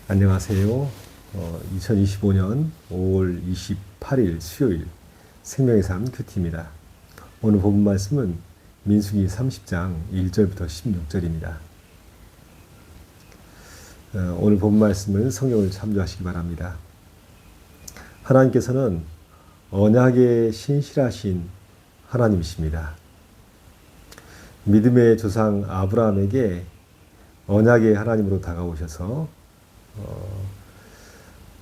안녕하세요. 2025년 5월 28일 수요일 생명의 삶 큐티입니다. 오늘 본문 말씀은 민수기 30장 1절부터 16절입니다. 오늘 본문 말씀은 성경을 참조하시기 바랍니다. 하나님께서는 언약에 신실하신 하나님이십니다. 믿음의 조상 아브라함에게 언약의 하나님으로 다가오셔서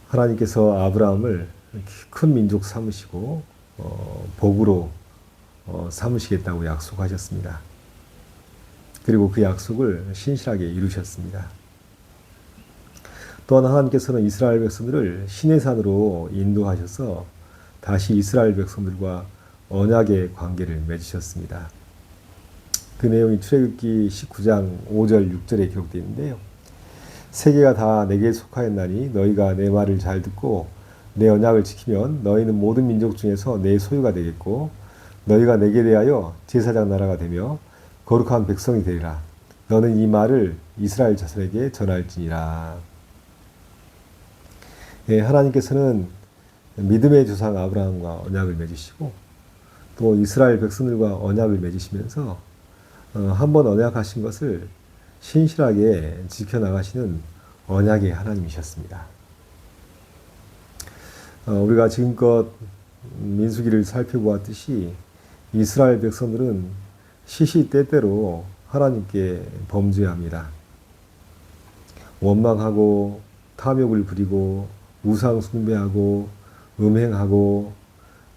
하나님께서 아브라함을 큰 민족 삼으시고 복으로 삼으시겠다고 약속하셨습니다. 그리고 그 약속을 신실하게 이루셨습니다. 또한 하나님께서는 이스라엘 백성들을 시내산으로 인도하셔서 다시 이스라엘 백성들과 언약의 관계를 맺으셨습니다. 그 내용이 출애굽기 19장 5절 6절에 기록되어 있는데요. 세계가 다 내게 속하였나니 너희가 내 말을 잘 듣고 내 언약을 지키면 너희는 모든 민족 중에서 내 소유가 되겠고 너희가 내게 대하여 제사장 나라가 되며 거룩한 백성이 되리라. 너는 이 말을 이스라엘 자손에게 전할지니라. 하나님께서는 믿음의 조상 아브라함과 언약을 맺으시고 또 이스라엘 백성들과 언약을 맺으시면서 한번 언약하신 것을 신실하게 지켜나가시는 언약의 하나님이셨습니다. 우리가 지금껏 민수기를 살펴보았듯이 이스라엘 백성들은 시시때때로 하나님께 범죄합니다. 원망하고 탐욕을 부리고 우상 숭배하고 음행하고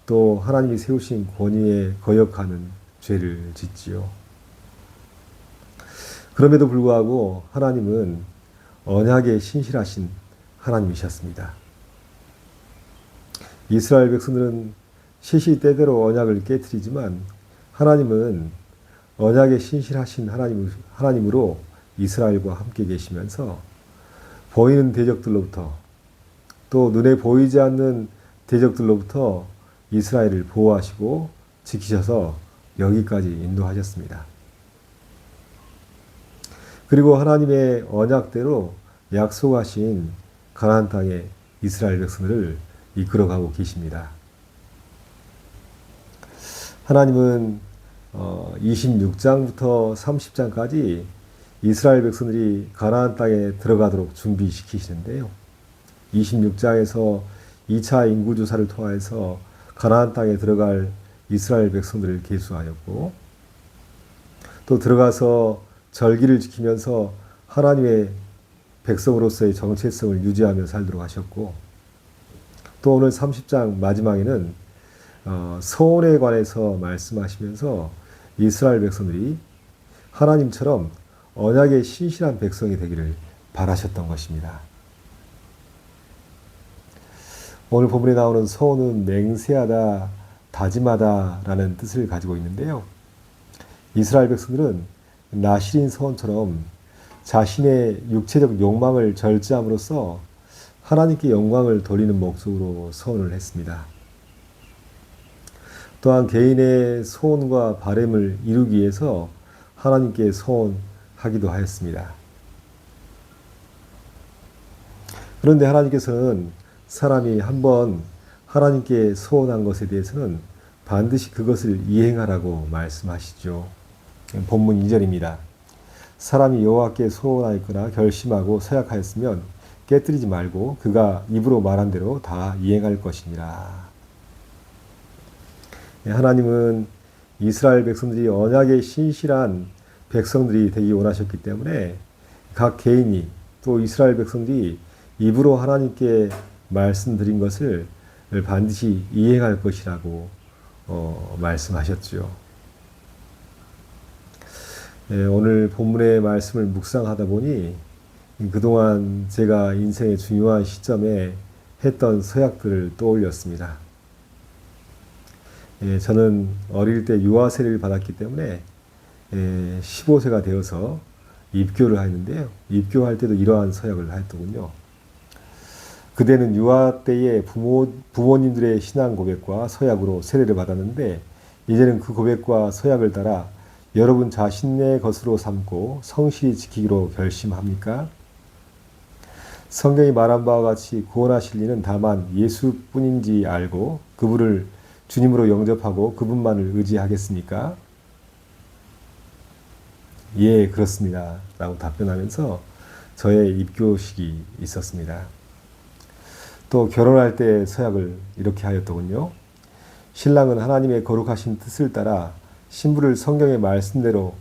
또 하나님이 세우신 권위에 거역하는 죄를 짓지요. 그럼에도 불구하고 하나님은 언약에 신실하신 하나님이셨습니다. 이스라엘 백성들은 시시때때로 언약을 깨트리지만 하나님은 언약에 신실하신 하나님으로 이스라엘과 함께 계시면서 보이는 대적들로부터 또 눈에 보이지 않는 대적들로부터 이스라엘을 보호하시고 지키셔서 여기까지 인도하셨습니다. 그리고 하나님의 언약대로 약속하신 가나안 땅에 이스라엘 백성들을 이끌어가고 계십니다. 하나님은 26장부터 30장까지 이스라엘 백성들이 가나안 땅에 들어가도록 준비시키시는데요. 26장에서 2차 인구조사를 통해서 가나안 땅에 들어갈 이스라엘 백성들을 계수하였고 또 들어가서 절기를 지키면서 하나님의 백성으로서의 정체성을 유지하며 살도록 하셨고 또 오늘 30장 마지막에는 서원에 관해서 말씀하시면서 이스라엘 백성들이 하나님처럼 언약의 신실한 백성이 되기를 바라셨던 것입니다. 오늘 본문에 나오는 서원은 맹세하다, 다짐하다 라는 뜻을 가지고 있는데요. 이스라엘 백성들은 나실인 서원처럼 자신의 육체적 욕망을 절제함으로써 하나님께 영광을 돌리는 목적으로 서원을 했습니다. 또한 개인의 소원과 바램을 이루기 위해서 하나님께 소원하기도 하였습니다. 그런데 하나님께서는 사람이 한번 하나님께 소원한 것에 대해서는 반드시 그것을 이행하라고 말씀하시죠. 본문 2절입니다. 사람이 여호와께 소원하였거나 결심하고 서약하였으면 깨뜨리지 말고 그가 입으로 말한 대로 다 이행할 것이니라. 하나님은 이스라엘 백성들이 언약에 신실한 백성들이 되기 원하셨기 때문에 각 개인이 또 이스라엘 백성들이 입으로 하나님께 말씀드린 것을 반드시 이행할 것이라고 말씀하셨죠. 오늘 본문의 말씀을 묵상하다 보니 그동안 제가 인생의 중요한 시점에 했던 서약들을 떠올렸습니다. 저는 어릴 때 유아세를 받았기 때문에 15세가 되어서 입교를 했는데요. 입교할 때도 이러한 서약을 했더군요. 그대는 유아 때에 부모님들의 신앙 고백과 서약으로 세례를 받았는데 이제는 그 고백과 서약을 따라 여러분 자신의 것으로 삼고 성실히 지키기로 결심합니까? 성경이 말한 바와 같이 구원하실 이는 다만 예수뿐인지 알고 그분을 주님으로 영접하고 그분만을 의지하겠습니까? 예, 그렇습니다. 라고 답변하면서 저의 입교식이 있었습니다. 또 결혼할 때 서약을 이렇게 하였더군요. 신랑은 하나님의 거룩하신 뜻을 따라 신부를 성경의 말씀대로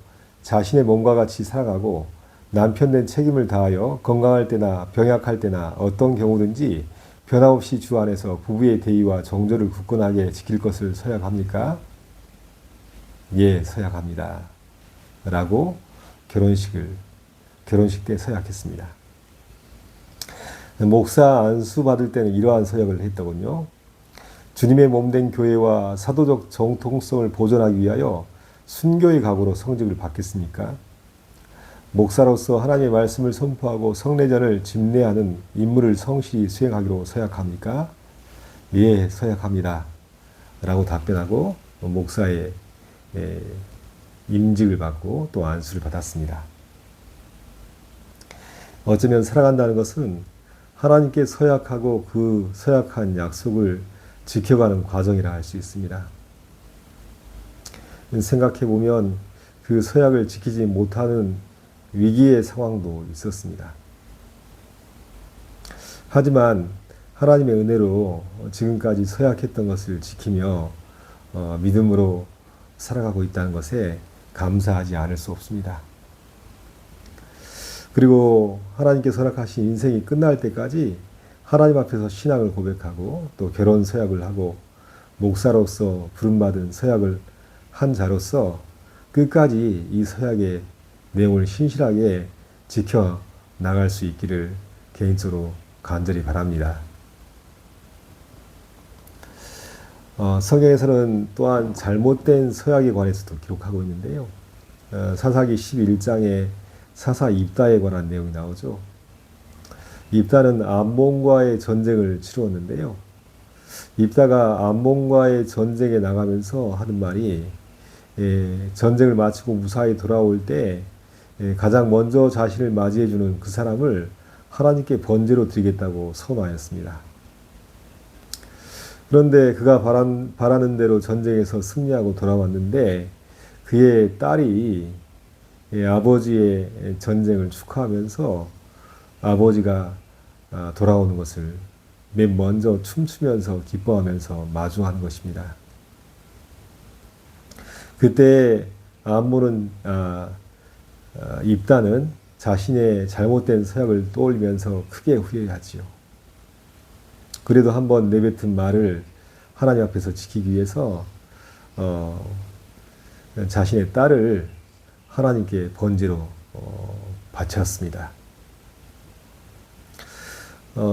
자신의 몸과 같이 살아가고 남편 된 책임을 다하여 건강할 때나 병약할 때나 어떤 경우든지 변함없이 주 안에서 부부의 대의와 정조를 굳건하게 지킬 것을 서약합니까? 예, 서약합니다. 라고 결혼식 때 서약했습니다. 목사 안수 받을 때는 이러한 서약을 했더군요. 주님의 몸된 교회와 사도적 정통성을 보존하기 위하여 순교의 각오로 성직을 받겠습니까? 목사로서 하나님의 말씀을 선포하고 성례전을 집례하는 임무를 성실히 수행하기로 서약합니까? 예, 서약합니다. 라고 답변하고 목사의 임직을 받고 또 안수를 받았습니다. 어쩌면 살아간다는 것은 하나님께 서약하고 그 서약한 약속을 지켜가는 과정이라 할 수 있습니다. 생각해보면 그 서약을 지키지 못하는 위기의 상황도 있었습니다. 하지만 하나님의 은혜로 지금까지 서약했던 것을 지키며 믿음으로 살아가고 있다는 것에 감사하지 않을 수 없습니다. 그리고 하나님께 허락하신 인생이 끝날 때까지 하나님 앞에서 신앙을 고백하고 또 결혼 서약을 하고 목사로서 부름받은 서약을 한 자로서 끝까지 이 서약의 내용을 신실하게 지켜 나갈 수 있기를 개인적으로 간절히 바랍니다. 성경에서는 또한 잘못된 서약에 관해서도 기록하고 있는데요. 사사기 11장에 사사 입다에 관한 내용이 나오죠. 입다는 암몬과의 전쟁을 치루었는데요. 입다가 암몬과의 전쟁에 나가면서 하는 말이 전쟁을 마치고 무사히 돌아올 때 가장 먼저 자신을 맞이해주는 그 사람을 하나님께 번제로 드리겠다고 선언하였습니다. 그런데 그가 바라는 대로 전쟁에서 승리하고 돌아왔는데 그의 딸이 아버지의 전쟁을 축하하면서 아버지가 돌아오는 것을 맨 먼저 춤추면서 기뻐하면서 마주하는 것입니다. 그때 암몬은 입다는 자신의 잘못된 서약을 떠올리면서 크게 후회하지요. 그래도 한번 내뱉은 말을 하나님 앞에서 지키기 위해서 자신의 딸을 하나님께 번제로 바쳤습니다.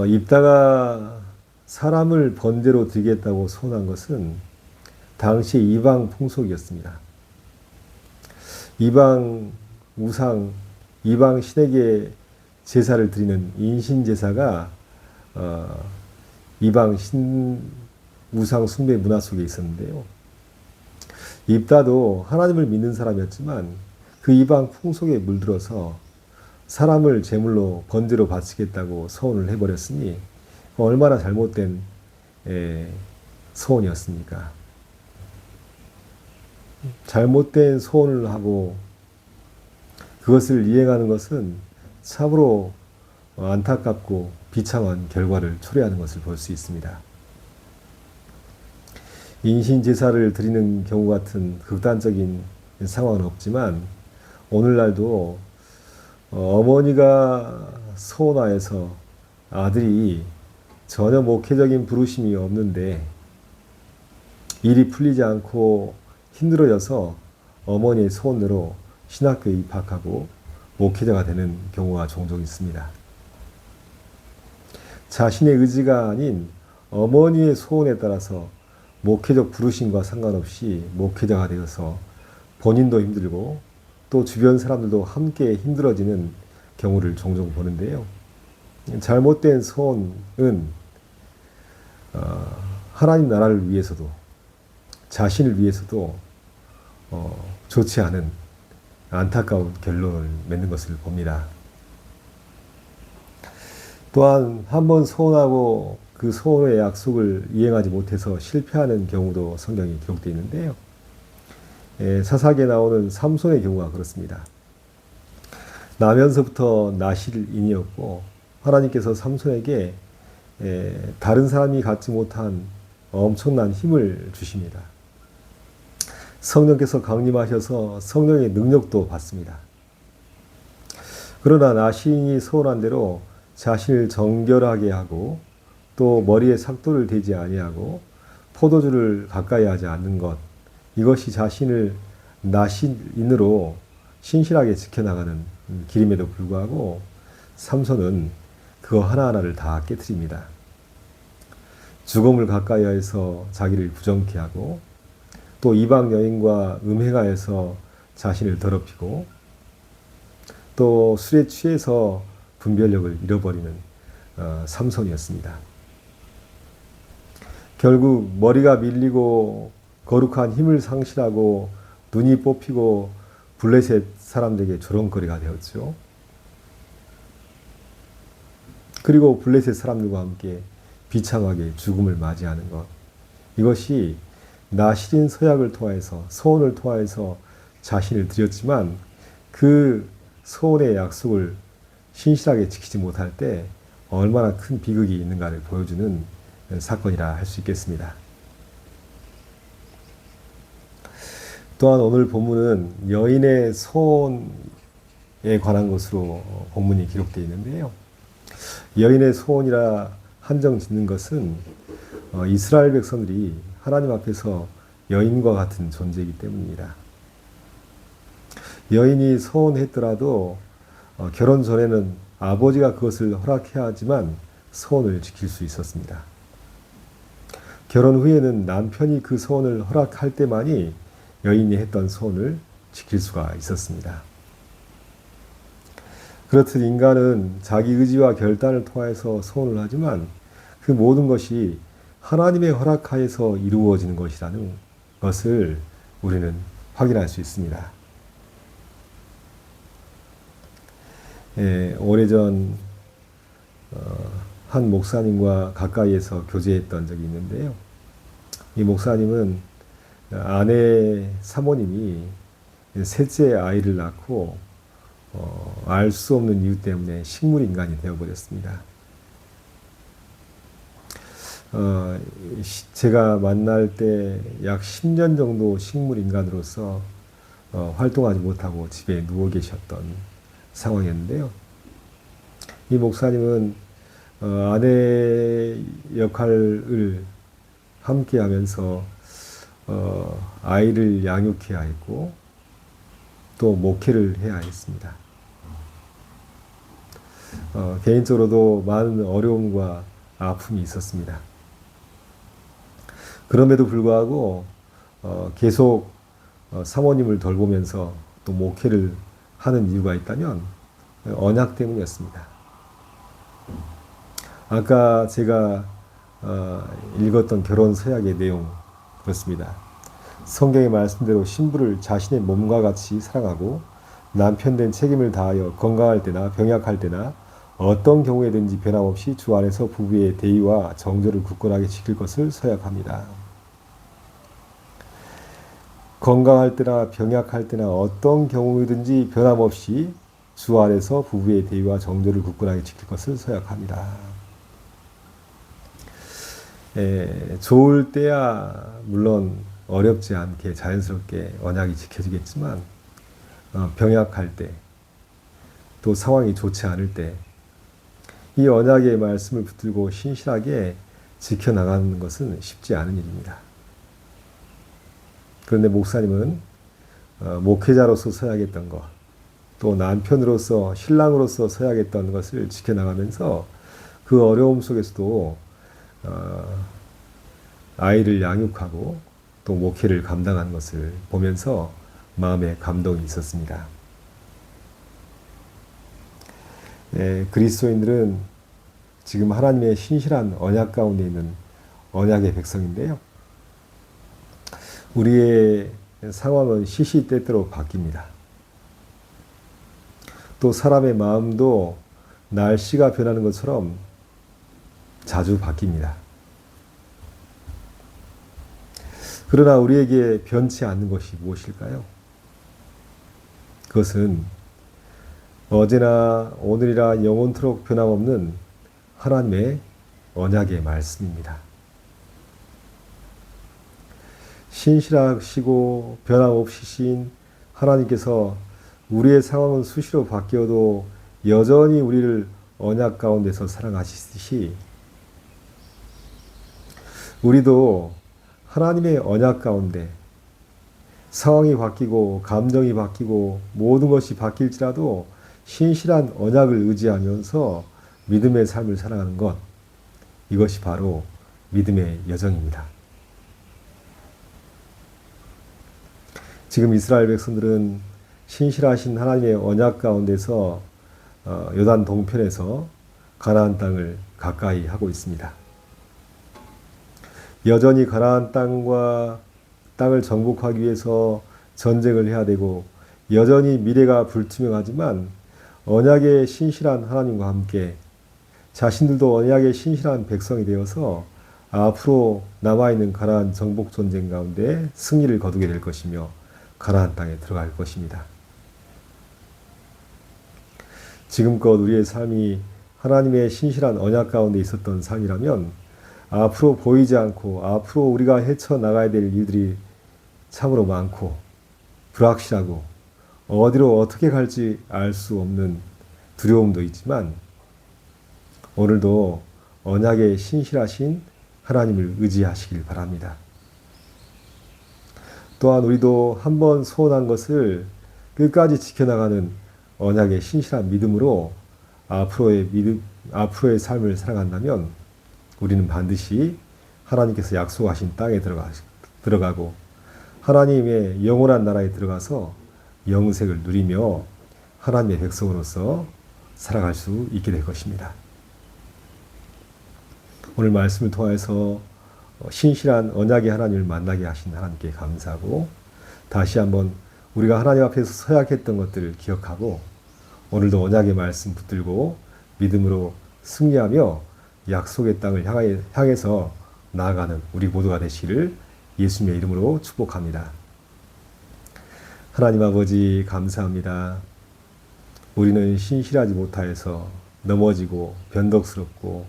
입다가 사람을 번제로 드리겠다고 선언한 것은 당시 이방 풍속이었습니다. 이방 우상, 이방 신에게 제사를 드리는 인신제사가 이방 신 우상 숭배 문화 속에 있었는데요. 입다도 하나님을 믿는 사람이었지만 그 이방 풍속에 물들어서 사람을 제물로 번제로 바치겠다고 서원을 해버렸으니 얼마나 잘못된 서원이었습니까? 잘못된 소원을 하고 그것을 이행하는 것은 참으로 안타깝고 비참한 결과를 초래하는 것을 볼 수 있습니다. 인신제사를 드리는 경우 같은 극단적인 상황은 없지만 오늘날도 어머니가 소원하여서 아들이 전혀 목회적인 부르심이 없는데 일이 풀리지 않고 힘들어져서 어머니의 소원대로 신학교에 입학하고 목회자가 되는 경우가 종종 있습니다. 자신의 의지가 아닌 어머니의 소원에 따라서 목회적 부르심과 상관없이 목회자가 되어서 본인도 힘들고 또 주변 사람들도 함께 힘들어지는 경우를 종종 보는데요. 잘못된 소원은 하나님 나라를 위해서도 자신을 위해서도 좋지 않은 안타까운 결론을 맺는 것을 봅니다. 또한 한 번 소원하고 그 소원의 약속을 이행하지 못해서 실패하는 경우도 성경에 기록되어 있는데요. 사사기에 나오는 삼손의 경우가 그렇습니다. 나면서부터 나실인이었고 하나님께서 삼손에게 다른 사람이 갖지 못한 엄청난 힘을 주십니다. 성령께서 강림하셔서 성령의 능력도 받습니다. 그러나 나실인이 소원한 대로 자신을 정결하게 하고 또 머리에 삭도를 대지 아니하고 포도주를 가까이 하지 않는 것, 이것이 자신을 나실인으로 신실하게 지켜나가는 길임에도 불구하고 삼손은 그거 하나하나를 다 깨트립니다. 죽음을 가까이하여서 자기를 부정케 하고 또 이방 여인과 음행하여서 자신을 더럽히고 또 술에 취해서 분별력을 잃어버리는 삼손이었습니다. 결국 머리가 밀리고 거룩한 힘을 상실하고 눈이 뽑히고 블레셋 사람들에게 조롱거리가 되었죠. 그리고 블레셋 사람들과 함께 비참하게 죽음을 맞이하는 것, 이것이 나실인 서약을 통하여서 소원을 통하여서 자신을 드렸지만 그 소원의 약속을 신실하게 지키지 못할 때 얼마나 큰 비극이 있는가를 보여주는 사건이라 할 수 있겠습니다. 또한 오늘 본문은 여인의 소원에 관한 것으로 본문이 기록되어 있는데요. 여인의 소원이라 한정 짓는 것은 이스라엘 백성들이 하나님 앞에서 여인과 같은 존재이기 때문입니다. 여인이 소원했더라도 결혼 전에는 아버지가 그것을 허락해야 하지만 소원을 지킬 수 있었습니다. 결혼 후에는 남편이 그 소원을 허락할 때만이 여인이 했던 소원을 지킬 수가 있었습니다. 그렇듯 인간은 자기 의지와 결단을 통해서 소원을 하지만 그 모든 것이 하나님의 허락하에서 이루어지는 것이라는 것을 우리는 확인할 수 있습니다. 오래전 한 목사님과 가까이에서 교제했던 적이 있는데요. 이 목사님은 아내 사모님이 셋째 아이를 낳고 알 수 없는 이유 때문에 식물인간이 되어버렸습니다. 제가 만날 때 약 10년 정도 식물인간으로서 활동하지 못하고 집에 누워 계셨던 상황이었는데요. 이 목사님은 아내 역할을 함께 하면서 아이를 양육해야 했고 또 목회를 해야 했습니다. 개인적으로도 많은 어려움과 아픔이 있었습니다. 그럼에도 불구하고 계속 사모님을 돌보면서 또 목회를 하는 이유가 있다면 언약 때문이었습니다. 아까 제가 읽었던 결혼 서약의 내용 그렇습니다. 성경의 말씀대로 신부를 자신의 몸과 같이 사랑하고 남편 된 책임을 다하여 건강할 때나 병약할 때나 어떤 경우에든지 변함없이 주 안에서 부부의 대의와 정절을 굳건하게 지킬 것을 서약합니다. 건강할 때나 병약할 때나 어떤 경우든지 변함없이 주 안에서 부부의 대의와 정절을 굳건하게 지킬 것을 서약합니다. 좋을 때야 물론 어렵지 않게 자연스럽게 언약이 지켜지겠지만 병약할 때 또 상황이 좋지 않을 때 이 언약의 말씀을 붙들고 신실하게 지켜나가는 것은 쉽지 않은 일입니다. 그런데 목사님은 목회자로서 서약했던 것, 또 남편으로서 신랑으로서 서약했던 것을 지켜나가면서 그 어려움 속에서도 아이를 양육하고 또 목회를 감당하는 것을 보면서 마음에 감동이 있었습니다. 그리스도인들은 지금 하나님의 신실한 언약 가운데 있는 언약의 백성인데요. 우리의 상황은 시시때때로 바뀝니다. 또 사람의 마음도 날씨가 변하는 것처럼 자주 바뀝니다. 그러나 우리에게 변치 않는 것이 무엇일까요? 그것은 어제나 오늘이라 영원토록 변함없는 하나님의 언약의 말씀입니다. 신실하시고 변함없으신 하나님께서 우리의 상황은 수시로 바뀌어도 여전히 우리를 언약 가운데서 사랑하시듯이 우리도 하나님의 언약 가운데 상황이 바뀌고 감정이 바뀌고 모든 것이 바뀔지라도 신실한 언약을 의지하면서 믿음의 삶을 살아가는 것, 이것이 바로 믿음의 여정입니다. 지금 이스라엘 백성들은 신실하신 하나님의 언약 가운데서 요단 동편에서 가나안 땅을 가까이 하고 있습니다. 여전히 가나안 땅을 정복하기 위해서 전쟁을 해야 되고 여전히 미래가 불투명하지만 언약의 신실한 하나님과 함께 자신들도 언약의 신실한 백성이 되어서 앞으로 남아있는 가나안 정복 전쟁 가운데 승리를 거두게 될 것이며 가나안 땅에 들어갈 것입니다. 지금껏 우리의 삶이 하나님의 신실한 언약 가운데 있었던 삶이라면 앞으로 보이지 않고 앞으로 우리가 헤쳐나가야 될 일들이 참으로 많고 불확실하고 어디로 어떻게 갈지 알 수 없는 두려움도 있지만 오늘도 언약의 신실하신 하나님을 의지하시길 바랍니다. 또한 우리도 한번 소원한 것을 끝까지 지켜나가는 언약의 신실한 믿음으로 앞으로의 삶을 살아간다면 우리는 반드시 하나님께서 약속하신 땅에 들어가고 하나님의 영원한 나라에 들어가서 영생을 누리며 하나님의 백성으로서 살아갈 수 있게 될 것입니다. 오늘 말씀을 통해서 신실한 언약의 하나님을 만나게 하신 하나님께 감사하고 다시 한번 우리가 하나님 앞에서 서약했던 것들을 기억하고 오늘도 언약의 말씀 붙들고 믿음으로 승리하며 약속의 땅을 향해서 나아가는 우리 모두가 되시기를 예수님의 이름으로 축복합니다. 하나님 아버지 감사합니다. 우리는 신실하지 못하여서 넘어지고 변덕스럽고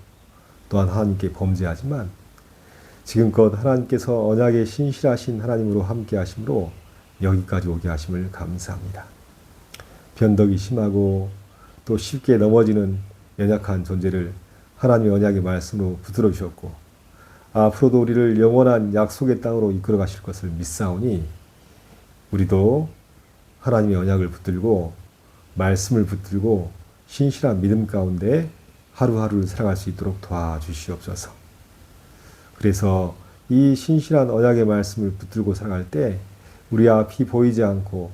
또한 하나님께 범죄하지만 지금껏 하나님께서 언약의 신실하신 하나님으로 함께 하심으로 여기까지 오게 하심을 감사합니다. 변덕이 심하고 또 쉽게 넘어지는 연약한 존재를 하나님의 언약의 말씀으로 붙들어 주셨고 앞으로도 우리를 영원한 약속의 땅으로 이끌어 가실 것을 믿사오니 우리도 하나님의 언약을 붙들고 말씀을 붙들고 신실한 믿음 가운데 하루하루를 살아갈 수 있도록 도와주시옵소서. 그래서 이 신실한 언약의 말씀을 붙들고 살아갈 때 우리 앞이 보이지 않고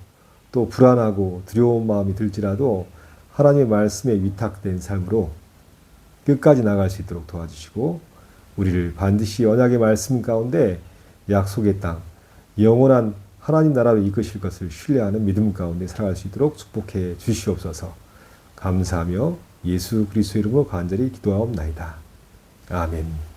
또 불안하고 두려운 마음이 들지라도 하나님의 말씀에 위탁된 삶으로 끝까지 나갈 수 있도록 도와주시고 우리를 반드시 언약의 말씀 가운데 약속의 땅, 영원한 하나님 나라로 이끄실 것을 신뢰하는 믿음 가운데 살아갈 수 있도록 축복해 주시옵소서. 감사하며 예수 그리스도의 이름으로 간절히 기도하옵나이다. 아멘.